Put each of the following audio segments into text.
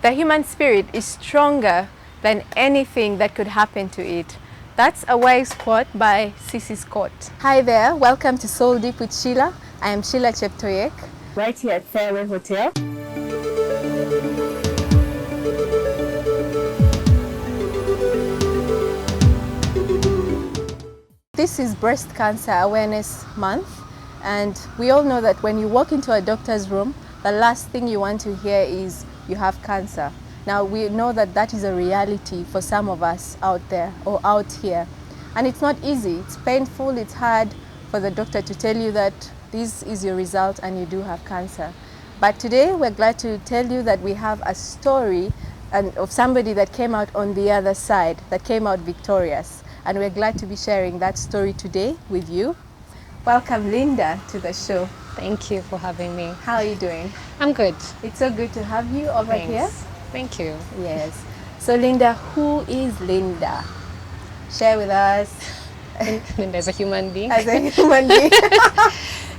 The human spirit is stronger than anything that could happen to it. That's a wise quote by C.C. Scott. Hi there, welcome to Soul Deep with Sheila. I am Sheila Cheptoyek, right here at Fairway Hotel. This is Breast Cancer Awareness Month, and we all know that when you walk into a doctor's room, the last thing you want to hear is you have cancer. Now we know that that is a reality for some of us out there or out here, and it's not easy. It's painful, it's hard for the doctor to tell you that this is your result and you do have cancer. But today we're glad to tell you that we have a story of somebody that came out on the other side, that came out victorious, and we're glad to be sharing that story today with you. Welcome, Linda, to the show. Thank you for having me. How are you doing? I'm good. It's so good to have you over here. Thank you. Yes. So Linda, who is Linda? Share with us. Linda is a human being. As a human being.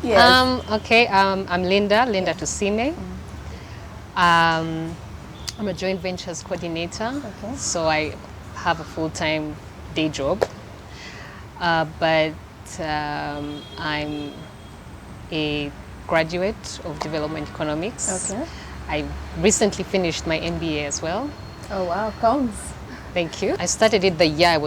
Yes. I'm Linda Tusiime. I'm a joint ventures coordinator. Okay. So I have a full-time day job. But I'm a graduate of development economics. Okay. I recently finished my MBA as well. Oh wow, congrats. Thank you. I started it the year I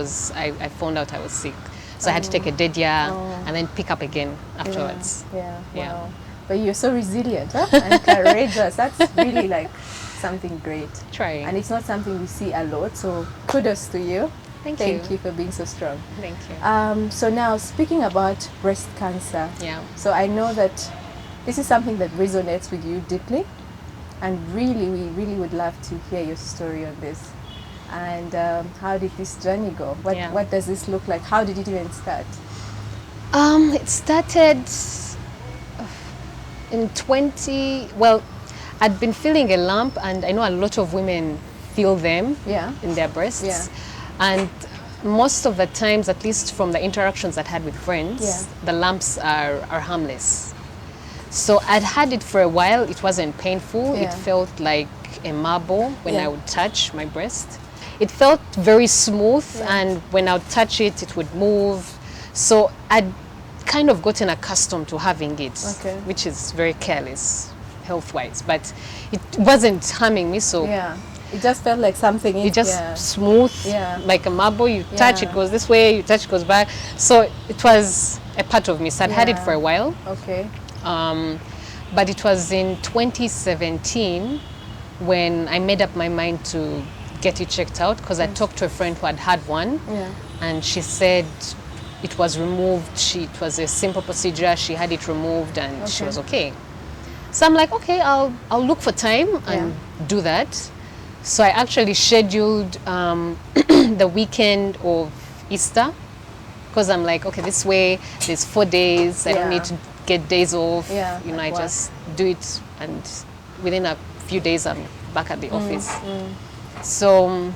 found out I was sick. So I had to take a dead year and then pick up again afterwards. Yeah. Wow. But you're so resilient, huh? And courageous. That's really like something great. Trying. And it's not something we see a lot, so kudos to you. Thank you for being so strong. Thank you. So now, speaking about breast cancer. Yeah. So I know that this is something that resonates with you deeply, and really, we really would love to hear your story on this. And how did this journey go? What does this look like? How did it even start? It started in I'd been feeling a lump, and I know a lot of women feel them in their breasts. Yeah. And most of the times, at least from the interactions I'd had with friends, the lumps are harmless. So I'd had it for a while. It wasn't painful. Yeah. It felt like a marble when I would touch my breast. It felt very smooth, and when I would touch it, it would move. So I'd kind of gotten accustomed to having it, which is very careless health-wise, but it wasn't harming me. So it just felt like something. It just smooth, like a marble. You touch, it goes this way. You touch, it goes back. So it was a part of me. So I'd had it for a while. Okay. But it was in 2017 when I made up my mind to get it checked out, because I talked to a friend who had had one, and she said it was removed. It was a simple procedure. She had it removed, and she was okay. So I'm like, okay, I'll look for time and do that. So I actually scheduled the weekend of Easter, because I'm like, okay, this way there's 4 days. I don't need to get days off. I just do it, and within a few days I'm back at the office. So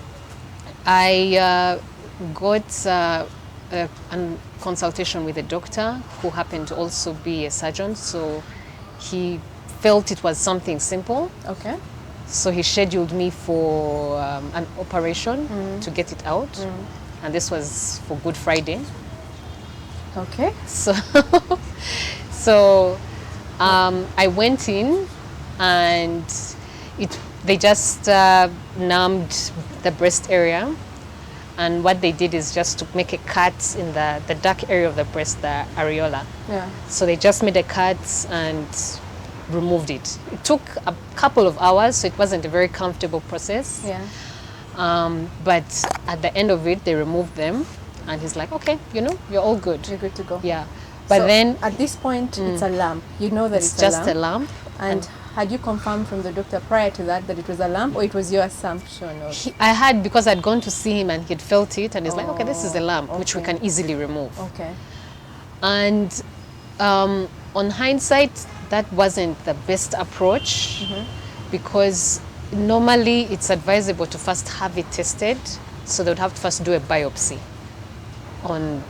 I got a consultation with a doctor who happened to also be a surgeon. So he felt it was something simple. Okay. So he scheduled me for an operation to get it out. And this was for Good Friday. Okay. So I went in, and they just numbed the breast area, and what they did is just to make a cut in the dark area of the breast, the areola. So they just made a cut and removed it. It took a couple of hours, so it wasn't a very comfortable process. But at the end of it, they removed them, and he's like, okay, you're all good. You're good to go. Yeah. But so then at this point, it's a lump. You know that it's just a lump. And had you confirmed from the doctor prior to that it was a lump, or it was your assumption? I had, because I'd gone to see him and he'd felt it, and he's like, okay, this is a lump, which we can easily remove. Okay. And on hindsight, that wasn't the best approach, because normally it's advisable to first have it tested. So they would have to first do a biopsy on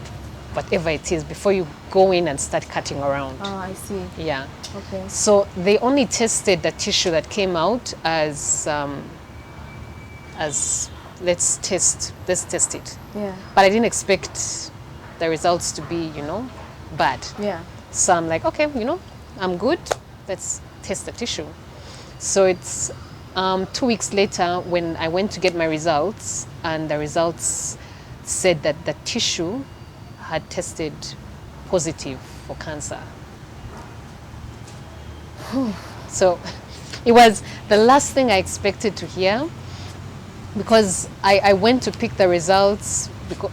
whatever it is before you go in and start cutting around. Oh, I see. Yeah. Okay. So they only tested the tissue that came out as as let's test it. Yeah. But I didn't expect the results to be, you know, bad. Yeah. So I'm like, okay, you know, I'm good. Let's test the tissue. So it's 2 weeks later when I went to get my results, and the results said that the tissue had tested positive for cancer. So it was the last thing I expected to hear, because I went to pick the results, because,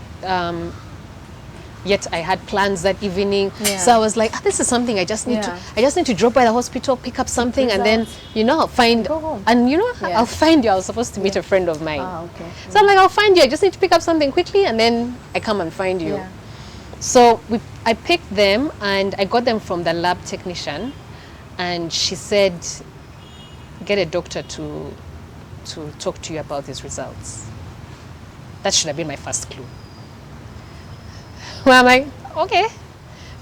yet I had plans that evening. Yeah. So I was like, this is something I just need Yeah. I just need to drop by the hospital, pick up something, and then, you know, I'll find, Go home. and you know, Yeah. I'll find you. I was supposed to meet a friend of mine. Ah, okay. So I'm like, I'll find you. I just need to pick up something quickly, and then I come and find you. Yeah. So I picked them, and I got them from the lab technician, and she said, get a doctor to talk to you about these results. That should have been my first clue. Well, I'm like, okay.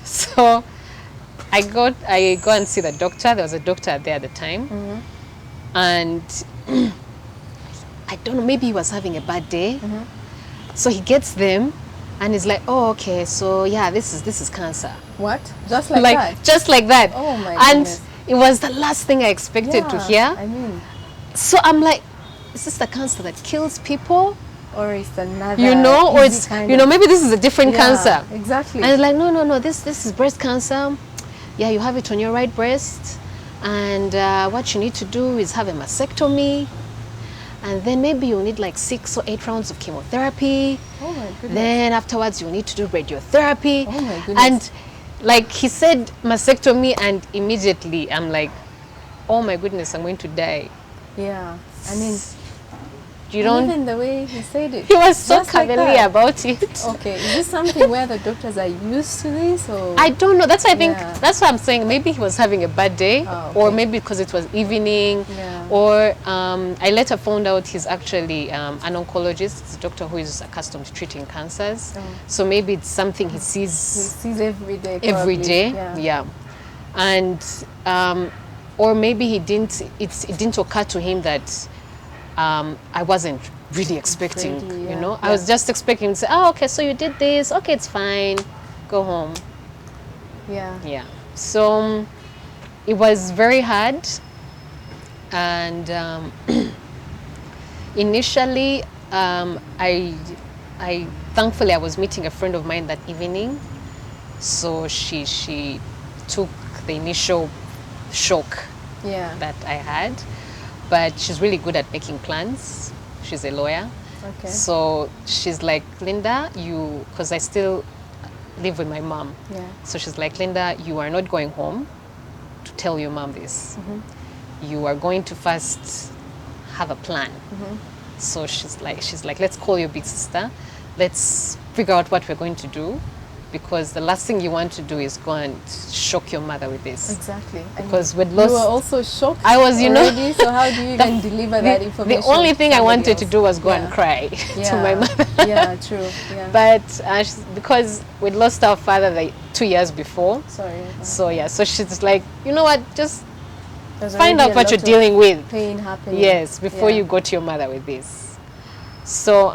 So I go and see the doctor. There was a doctor there at the time. Mm-hmm. And I don't know, maybe he was having a bad day. Mm-hmm. So he gets them and he's like, oh, okay, so yeah, this is cancer. What? Just like that? Just like that. Oh my And goodness. it was the last thing I expected to hear. I mean, So I'm like, is this the cancer that kills people? or it's another, You know, or easy it's, kind you know, of- maybe this is a different cancer. Exactly. And it's like, no, this is breast cancer. Yeah, you have it on your right breast. And what you need to do is have a mastectomy. And then maybe you'll need like 6 or 8 rounds of chemotherapy. Oh my goodness. Then afterwards you'll need to do radiotherapy. Oh my goodness. And like he said mastectomy, and immediately I'm like, oh my goodness, I'm going to die. Yeah. I mean, You don't. even the way he said it. He was so just like cavalier that. about it. Okay, is this something where the doctors are used to this, or? I don't know. That's why I think Yeah. that's what I'm saying. Maybe he was having a bad day, Oh, or okay. maybe because it was evening, Yeah. or I later found out he's actually an oncologist. He's a doctor who is accustomed to treating cancers. Oh. So maybe it's something he He sees sees every day. every probably. day. Yeah. Yeah. And or maybe it didn't occur to him that I wasn't really expecting. Ready, You yeah. know, I Yeah. was just expecting to say, oh, okay, so you did this. Okay, it's fine. Go home. Yeah. Yeah. So it was very hard, and initially, I thankfully I was meeting a friend of mine that evening, so she took the initial shock Yeah. that I had, but she's really good at making plans. She's a lawyer. Okay. So she's like, Linda, because I still live with my mom. Yeah. So she's like, Linda, you are not going home to tell your mom this. You are going to first have a plan. So she's like, let's call your big sister. Let's figure out what we're going to do, because the last thing you want to do is go and shock your mother with this. Exactly. Because we'd you lost. were also shocked. I was, you know. already, so how do you even deliver that information? The only thing I somebody wanted to else? do was go Yeah. and cry Yeah. to my mother. Yeah, true. Yeah. But because we'd lost our father like 2 years before, Sorry. so yeah, so she's like, you know what, just There's find already out a what lot you're of dealing with. Pain happening. Yes, before Yeah. you go to your mother with this. So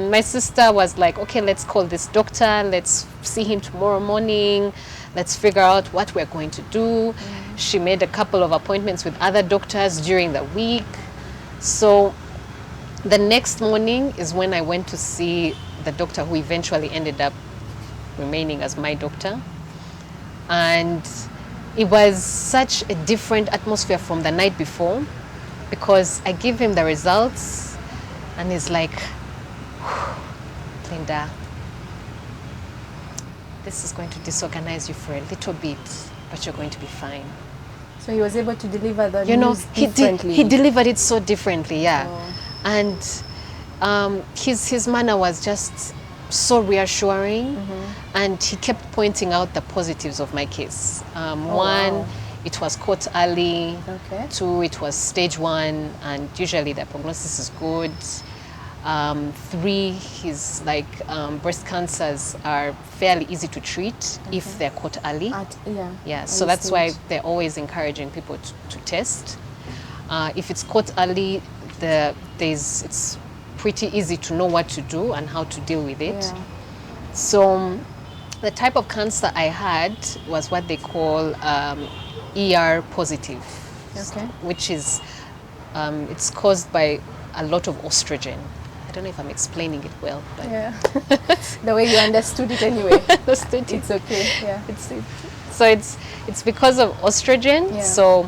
my sister was like, okay, let's call this doctor. Let's see him tomorrow morning. Let's figure out what we're going to do. She made a couple of appointments with other doctors during the week. So the next morning is when I went to see the doctor who eventually ended up remaining as my doctor. And it was such a different atmosphere from the night before, because I give him the results and he's like, Linda, this is going to disorganize you for a little bit, but you're going to be fine. So he was able to deliver the You know, news differently. he delivered it so differently, yeah. Oh. And his manner was just so reassuring, and he kept pointing out the positives of my case. One, wow. it was caught early. Okay. 2, it was stage 1, and usually the prognosis is good. 3, his breast cancers are fairly easy to treat if they're caught early. Yeah, so early that's why stage. they're always encouraging people to test. If it's caught early, it's pretty easy to know what to do and how to deal with it. Yeah. So the type of cancer I had was what they call ER positive, Okay. which is it's caused by a lot of estrogen. I don't know if I'm explaining it well, but Yeah. The way you understood it anyway. understood it. It's okay. Yeah. So it's because of estrogen. Yeah. So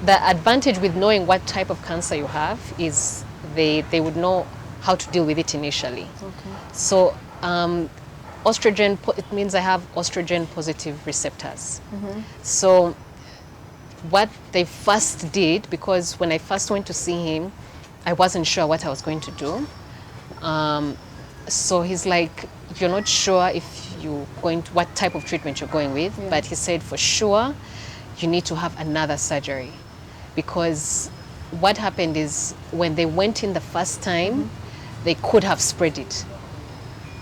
the advantage with knowing what type of cancer you have is they would know how to deal with it initially. Okay. So estrogen, it means I have estrogen positive receptors. So what they first did, because when I first went to see him, I wasn't sure what I was going to do. So he's like, you're not sure if you're going to, what type of treatment you're going with, Yeah. but he said for sure you need to have another surgery, because what happened is when they went in the first time, they could have spread it.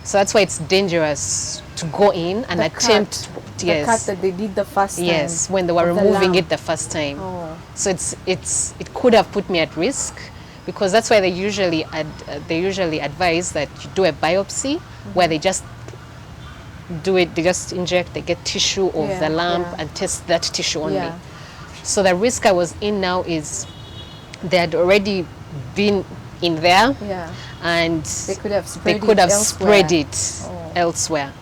So that's why it's dangerous to go in and The attempt. The cut that they did the first time. Yes, when they were of the removing lump. it the first time. Oh. So it could have put me at risk, because that's why they usually advise that you do a biopsy where they just do it. They just inject. They get tissue of Yeah, the lump yeah. and test that tissue only. Yeah. So the risk I was in now is they had already been in there, Yeah. and They could have spread they could it have elsewhere. spread it Oh. elsewhere.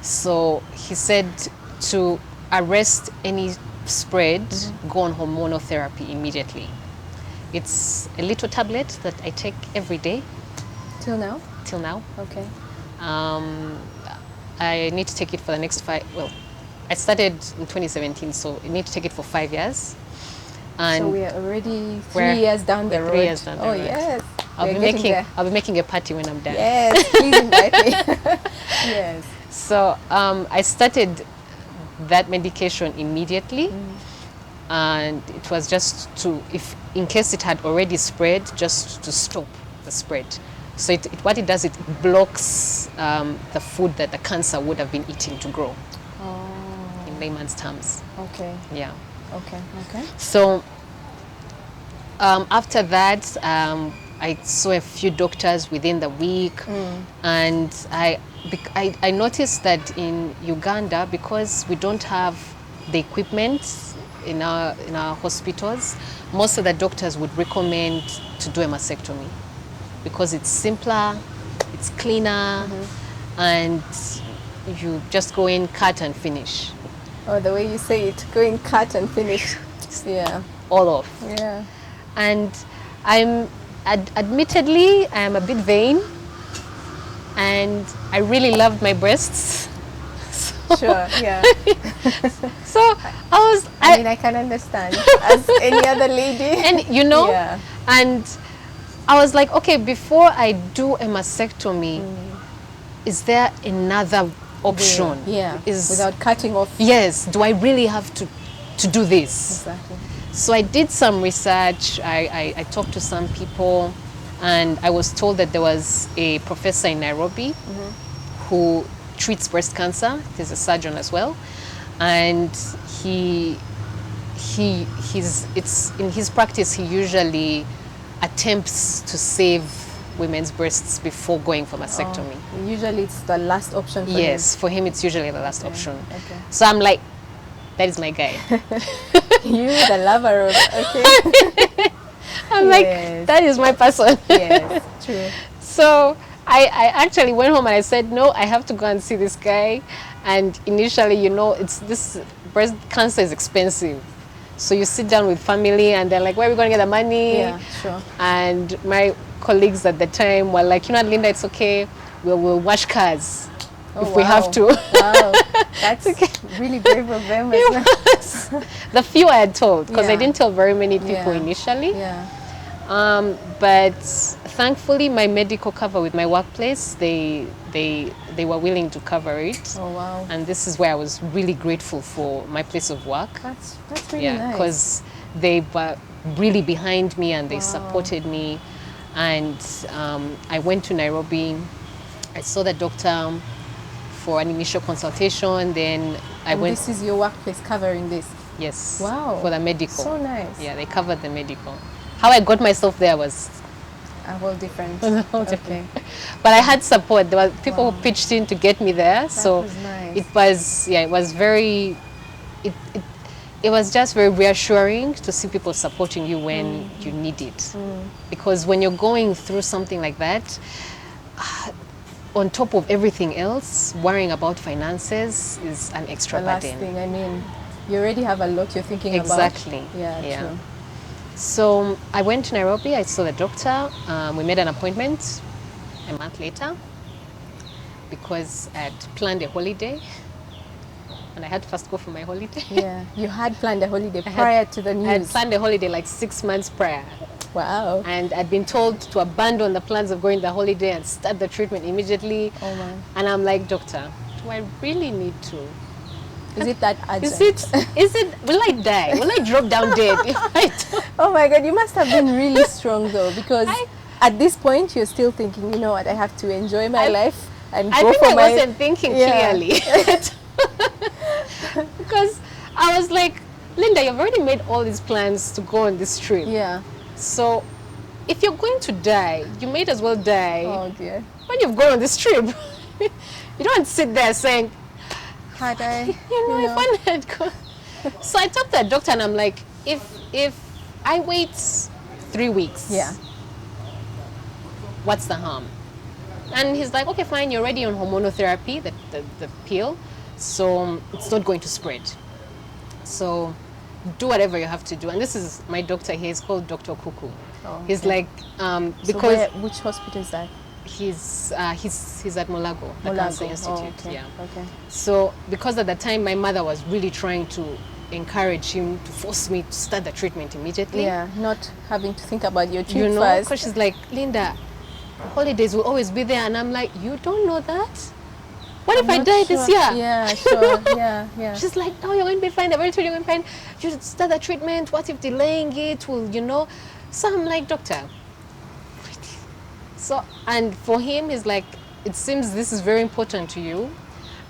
So he said to arrest any spread, go on hormonal therapy immediately. It's a little tablet that I take every day Till now? till now. Okay. I need to take it for the next I started in 2017, so I need to take it for 5 years. And So we are already we're- 3 years down the we're road. 3 years down the Oh, road. yes. I'll We're be getting making there. I'll be making a party when I'm done. Yes, please invite me. Yes. So I started that medication immediately, and it was just to, if in case it had already spread, just to stop the spread. So what it does, it blocks the food that the cancer would have been eating to grow, Oh, in layman's terms. okay. Yeah. Okay. Okay. So after that, I saw a few doctors within the week, and I noticed that in Uganda, because we don't have the equipment in our hospitals, most of the doctors would recommend to do a mastectomy, because it's simpler, it's cleaner, and you just go in, cut and finish. Oh, the way you say it, going cut and finish. Yeah. All off. Yeah. And admittedly, I am a bit vain, and I really loved my breasts. Sure. Yeah. So I mean, I can understand as any other lady. and you know, Yeah. and I was like, okay, before I do a mastectomy, is there another option? Yeah. Is Without cutting off. yes, do I really have to do this? Exactly. So I did some research, I talked to some people, and I was told that there was a professor in Nairobi who treats breast cancer. He's a surgeon as well, and it's in his practice, he usually attempts to save women's breasts before going for mastectomy. Usually it's the last option for Yes, for him it's usually the last option. Okay. So I'm like, that is my guy. him. You, the lover of, okay. I'm Yes. like, that is my person. Yes, true. So I actually went home and I said, no, I have to go and see this guy. And initially, this breast cancer is expensive. So you sit down with family and they're like, where are we going to get the money? Yeah, sure. And my colleagues at the time were like, Linda, it's okay. We'll wash cars if we have to. Wow, that's really brave of them as well. The few I had told, because I Yeah. didn't tell very many people Yeah. initially. Yeah. But thankfully, my medical cover with my workplace, they were willing to cover it. Oh wow. And this is where I was really grateful for my place of work. That's really Yeah, nice. because they were really behind me and they Wow. supported me. And I went to Nairobi. I saw the doctor for an initial consultation. Then I And went. this is your workplace covering this. Yes. Wow. For the medical. So nice. Yeah, they covered the medical. How I got myself there was A whole different. It was a whole different. Okay. But I had support. There were people Wow. who pitched in to get me there. So was nice. it was, yeah, it was very, it, it, it was just very reassuring to see people supporting you when you need it. Because when you're going through something like that, on top of everything else, worrying about finances is an extra The last burden. thing, I mean, you already have a lot you're thinking Exactly. about. Yeah, true. So I went to Nairobi, I saw the doctor, we made an appointment a month later because I had planned a holiday and I had to first go for my holiday. Yeah, you had planned a holiday prior to the I had news. planned a holiday like 6 months prior. Wow. And I'd been told to abandon the plans of going the holiday and start the treatment immediately. Oh my. And I'm like, doctor, do I really need to? Is it that urgent? Is it, will I die? Will I drop down dead if I don't? Oh my God, you must have been really strong though, because at this point you're still thinking, you know what, I have to enjoy my life and I go think for I my... wasn't thinking clearly. Because I was like, Linda, you've already made all these plans to go on this trip. Yeah. So if you're going to die, you might as well die Oh dear. when you've gone on this trip. You don't sit there saying, Had I, if I had gone. So I talked to a doctor and I'm like, if I wait 3 weeks, Yeah. what's the harm? And he's like, okay, fine, you're already on hormonal therapy, the pill, so it's not going to spread. So do whatever you have to do. And this is my doctor here, he's called Dr. Kuku. Oh, He's okay. like, So because which hospital is that? he's at Molago, the Cancer Institute. Oh, okay. Yeah. Okay. So because at the time my mother was really trying to encourage him to force me to start the treatment immediately. Yeah, not having to think about your trip You know, first. because she's like, Linda, holidays will always be there. And I'm like, you don't know that? What if I Not die sure. this year? Yeah, sure. Yeah. She's like, no, you're going to be fine. They're very you're going to be fine. You should start the treatment. What if delaying it will, you know? So I'm like, doctor. So, and for him, he's like, it seems this is very important to you.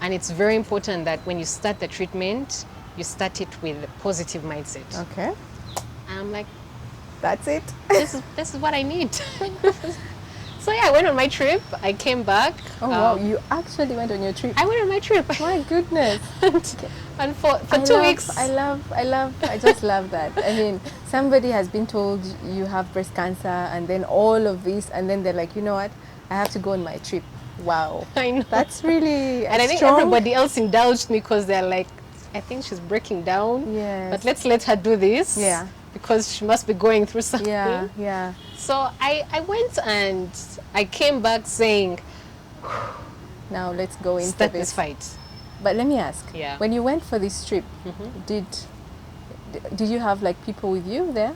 And it's very important that when you start the treatment, you start it with a positive mindset. Okay. And I'm like, That's it. this is what I need. So yeah, I went on my trip. I came back. Oh wow, you actually went on your trip. I went on my trip. My goodness. And for 2 weeks. I just love that. I mean, somebody has been told you have breast cancer and then all of this, and then they're like, you know what, I have to go on my trip. Wow. I know. That's really And I think strong. everybody else indulged me because they're like, I think she's breaking down. Yes. But let's let her do this. Yeah. Because she must be going through something. Yeah. So I went and I came back saying, Now let's go into start this. this fight. But let me ask. Yeah. When you went for this trip, did you have like people with you there?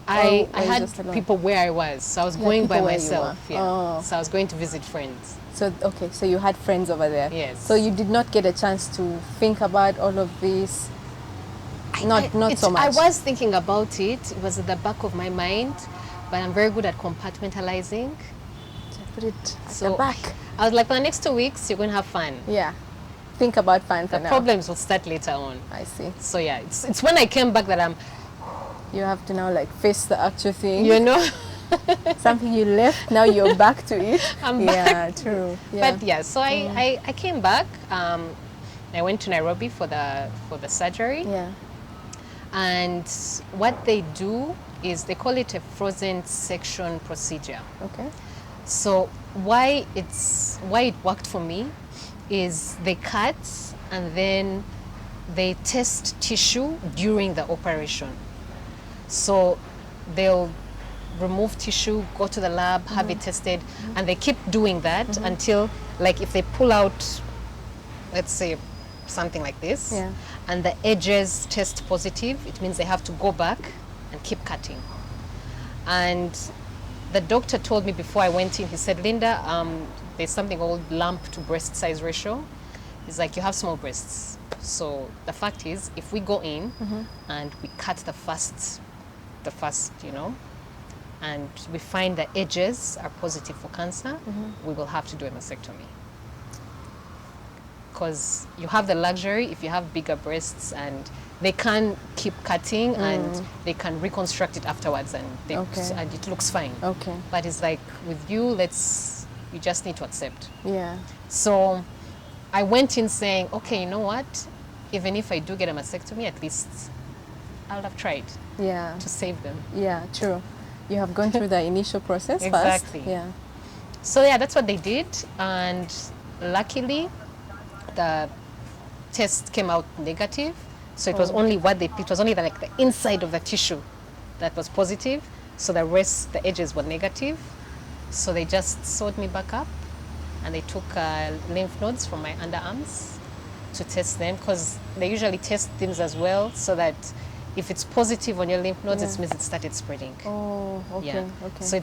I Or you had just alone? people where I was. So I was You had going by people where you myself. were. Yeah. Oh. So I was going to visit friends. So okay, so you had friends over there. Yes. So you did not get a chance to think about all of this. Not so much. I was thinking about it. It was at the back of my mind, but I'm very good at compartmentalizing. Put it at So the back. I was like, for the next 2 weeks, you're going to have fun. Yeah. Think about fun for The now. problems will start later on. I see. So yeah, it's when I came back that I'm, You have to now like face the actual thing. you know, Something you left, now you're back to it. I'm Yeah, true. Yeah. But yeah, so I came back. I went to Nairobi for the surgery. yeah. And what they do is they call it a frozen section procedure. Okay. So why it worked for me is they cut and then they test tissue during the operation. So they'll remove tissue, go to the lab, have it tested, and they keep doing that until, like, if they pull out, let's say, something like this, Yeah. and the edges test positive, it means they have to go back and keep cutting. And the doctor told me before I went in, he said, Linda, there's something called lump to breast size ratio. He's like, you have small breasts. So the fact is, if we go in and we cut the first, you know, and we find the edges are positive for cancer, we will have to do a mastectomy. Because you have the luxury, if you have bigger breasts and they can keep cutting and they can reconstruct it afterwards, and and it looks fine. Okay. But it's like with you, you just need to accept. Yeah. So I went in saying, okay, you know what? Even if I do get a mastectomy, at least I'll have tried Yeah. to save them. Yeah, true. You have gone through the initial process Exactly. first. Yeah. So yeah, that's what they did, and luckily the test came out negative. So it was only it was only like the inside of the tissue that was positive. So the rest, the edges were negative. So they just sewed me back up, and they took lymph nodes from my underarms to test them, because they usually test things as well, so that if it's positive on your lymph nodes, it means it started spreading. Oh, okay. Yeah. Okay. So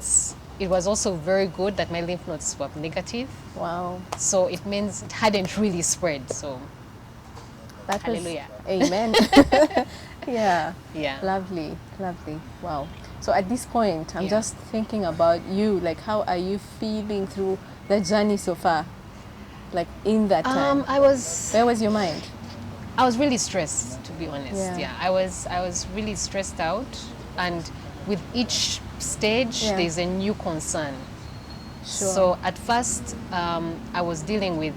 it was also very good that my lymph nodes were negative. Wow. So it means it hadn't really spread. So That hallelujah. Was, amen. Yeah. Yeah. Lovely, lovely. Wow. So at this point, I'm just thinking about you. Like, how are you feeling through the journey so far? Like in that time, where was your mind? I was really stressed, to be honest. Yeah. I was really stressed out, and with each stage, there's a new concern. Sure. So at first, I was dealing with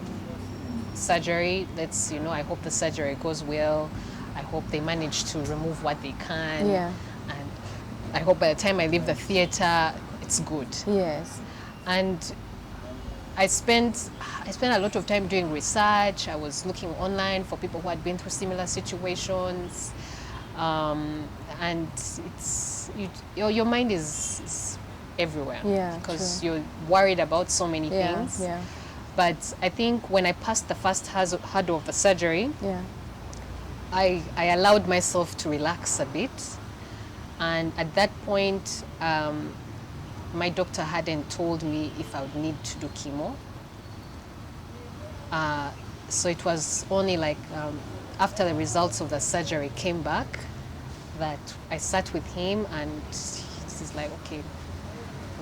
surgery. I hope the surgery goes well. I hope they manage to remove what they can. Yeah. And I hope by the time I leave the theater, it's good. Yes. And I spent a lot of time doing research. I was looking online for people who had been through similar situations, and your mind is everywhere. Yeah, because true. you're worried about so many things. Yeah. But I think when I passed the first hurdle of the surgery, I allowed myself to relax a bit, and at that point, my doctor hadn't told me if I would need to do chemo. So it was only like after the results of the surgery came back that I sat with him, and he's like, okay,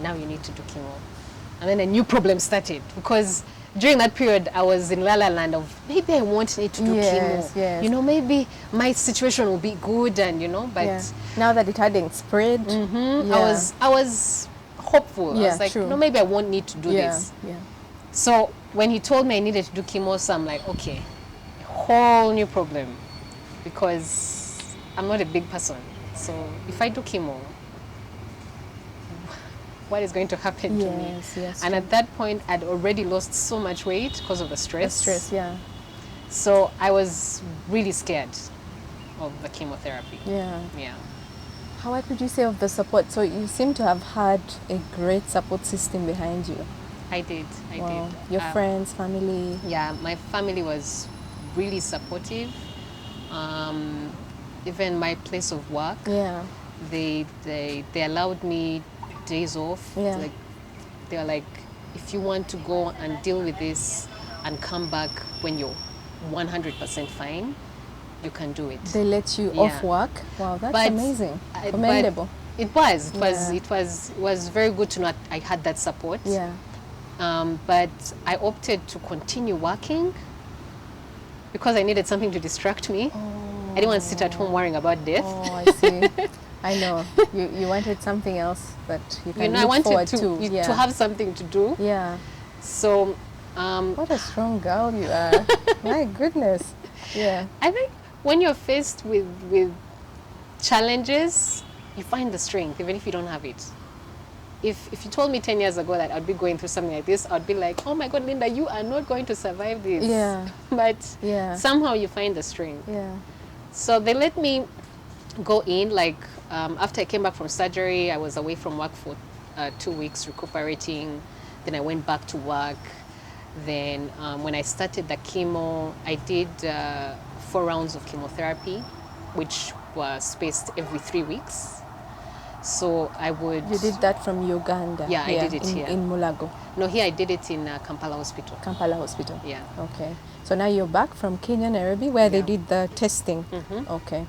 now you need to do chemo. And then a new problem started, because during that period I was in La La Land of maybe I won't need to do chemo. Yes. Maybe my situation will be good, and but now that it hadn't spread, I was hopeful. I was like, true. maybe I won't need to do this. Yeah. So when he told me I needed to do chemo, so I'm like, okay, a whole new problem, because I'm not a big person. So if I do chemo, what is going to happen to me? Yes. And at that point, I'd already lost so much weight because of the stress. Yeah. So I was really scared of the chemotherapy. Yeah. Yeah. How would you say of the support? So you seem to have had a great support system behind you. I did. Your friends, family. Yeah, my family was really supportive. Even my place of work. Yeah. They allowed me days off. Yeah. Like, they were like, if you want to go and deal with this and come back when you're 100% fine, you can do it. They let you off work. Wow, that's amazing. Commendable. It was very good to know I had that support. Yeah. But I opted to continue working because I needed something to distract me. I didn't want to sit at home worrying about death. Oh, I see. I know. You wanted something else that you can look I wanted forward to have something to do. Yeah. So. What a strong girl you are. My goodness. Yeah. I think when you're faced with challenges, you find the strength, even if you don't have it. If you told me 10 years ago that I'd be going through something like this, I'd be like, oh my God, Linda, you are not going to survive this. Yeah. But somehow you find the strength. Yeah. So they let me go in, after I came back from surgery, I was away from work for 2 weeks recuperating. Then I went back to work. Then when I started the chemo, I did 4 rounds of chemotherapy, which was spaced every 3 weeks. So I would... You did that from Uganda? Yeah, I did it here. In Mulago? No, here I did it in Kampala Hospital. Kampala Hospital? Yeah. Okay. So now you're back from Kenya, Nairobi, where they did the testing? Mm-hmm. Okay.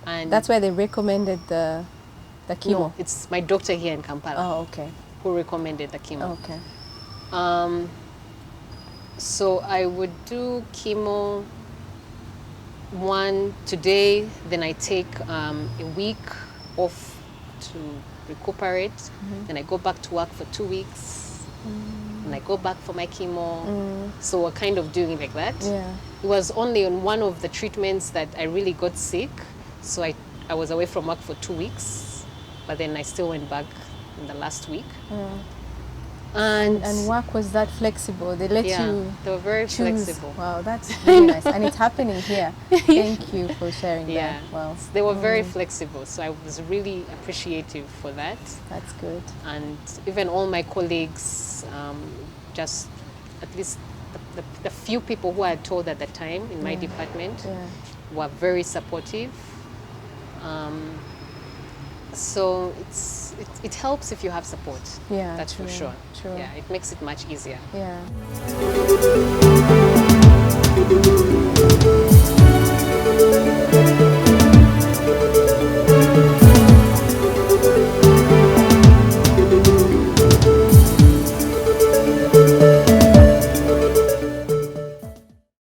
And that's where they recommended the chemo? No, it's my doctor here in Kampala. Oh, okay. Who recommended the chemo. Okay. So I would do chemo one today, then I take a week off to recuperate. Then I go back to work for 2 weeks. And I go back for my chemo. So we're kind of doing it like that. Yeah. It was only on one of the treatments that I really got sick. So I was away from work for 2 weeks. But then I still went back in the last week. And work was that flexible? They let you they were very choose. flexible. Wow, that's really nice. And it's happening here. Thank you for sharing that. Wow. They were very flexible, so I was really appreciative for that. That's good. And even all my colleagues, just at least the few people who I had told at the time in my department were very supportive. So it helps if you have support. Yeah, that's true, for sure. true. Yeah, it makes it much easier. Yeah.